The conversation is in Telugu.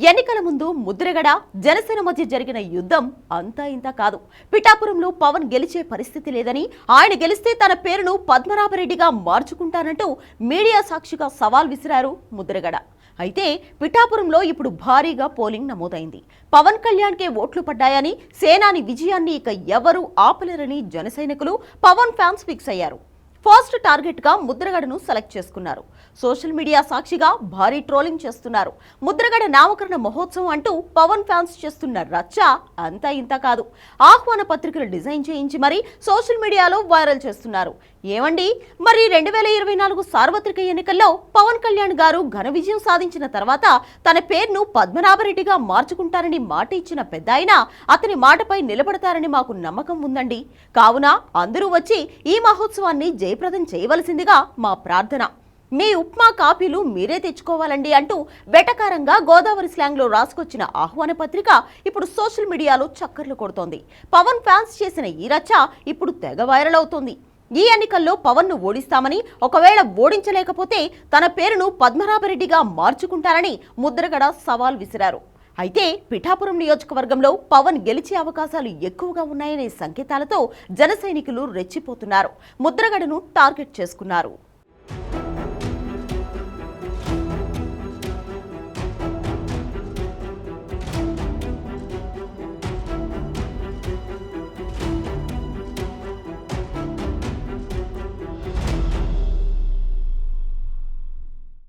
ఎన్నికల ముందు ముద్రగడ జనసేన మధ్య జరిగిన యుద్ధం అంతా ఇంత కాదు. పిఠాపురంలో పవన్ గెలిచే పరిస్థితి లేదని, ఆయన గెలిస్తే తన పేరును పద్మనాభరెడ్డిగా మార్చుకుంటానంటూ మీడియా సాక్షిగా సవాల్ విసిరారు ముద్రగడ. అయితే పిఠాపురంలో ఇప్పుడు భారీగా పోలింగ్ నమోదైంది. పవన్ కళ్యాణ్కే ఓట్లు పడ్డాయని, సేనాని విజయాన్ని ఇక ఎవరూ ఆపలేరని జనసైనికులు, పవన్ ఫ్యాన్స్ ఫిక్స్ అయ్యారు. ఫస్ట్ టార్గెట్ గా ముద్రగడను సెలెక్ట్ చేసుకున్నారు. సోషల్ మీడియా సాక్షిగా భారీ ట్రోలింగ్ చేస్తున్నారు. ముద్రగడ నామకరణ మహోత్సవం అంటూ పవన్ ఫ్యాన్స్ చేస్తున్న రచ్చ అంతా ఇంత కాదు. ఆహ్వాన పత్రికలు డిజైన్ చేయించి మరీ సోషల్ మీడియాలో వైరల్ చేస్తున్నారు. ఏమండి, మరి 2024 సార్వత్రిక ఎన్నికల్లో పవన్ కళ్యాణ్ గారు ఘన విజయం సాధించిన తర్వాత తన పేరును పద్మనాభరెడ్డిగా మార్చుకుంటారని మాట ఇచ్చిన పెద్ద ఆయన అతని మాటపై నిలబడతారని మాకు నమ్మకం ఉందండి. కావున అందరూ వచ్చి ఈ మహోత్సవాన్ని జయప్రదం చేయవలసిందిగా మా ప్రార్థన. మీ ఉప్మా కాపీలు మీరే తెచ్చుకోవాలండి అంటూ వెటకారంగా గోదావరి స్లాంగ్ లో రాసుకొచ్చిన ఆహ్వాన పత్రిక ఇప్పుడు సోషల్ మీడియాలో చక్కర్లు కొడుతోంది. పవన్ ఫ్యాన్స్ చేసిన ఈ రచ్చ ఇప్పుడు తెగ వైరల్ అవుతోంది. ఈ ఎన్నికల్లో పవన్ ను ఓడిస్తామని, ఒకవేళ ఓడించలేకపోతే తన పేరును పద్మనాభరెడ్డిగా మార్చుకుంటారని ముద్రగడ సవాల్ విసిరారు. అయితే పిఠాపురం నియోజకవర్గంలో పవన్ గెలిచే అవకాశాలు ఎక్కువగా ఉన్నాయనే సంకేతాలతో జనసైనికులు రెచ్చిపోతున్నారు. ముద్రగడను టార్గెట్ చేసుకున్నారు.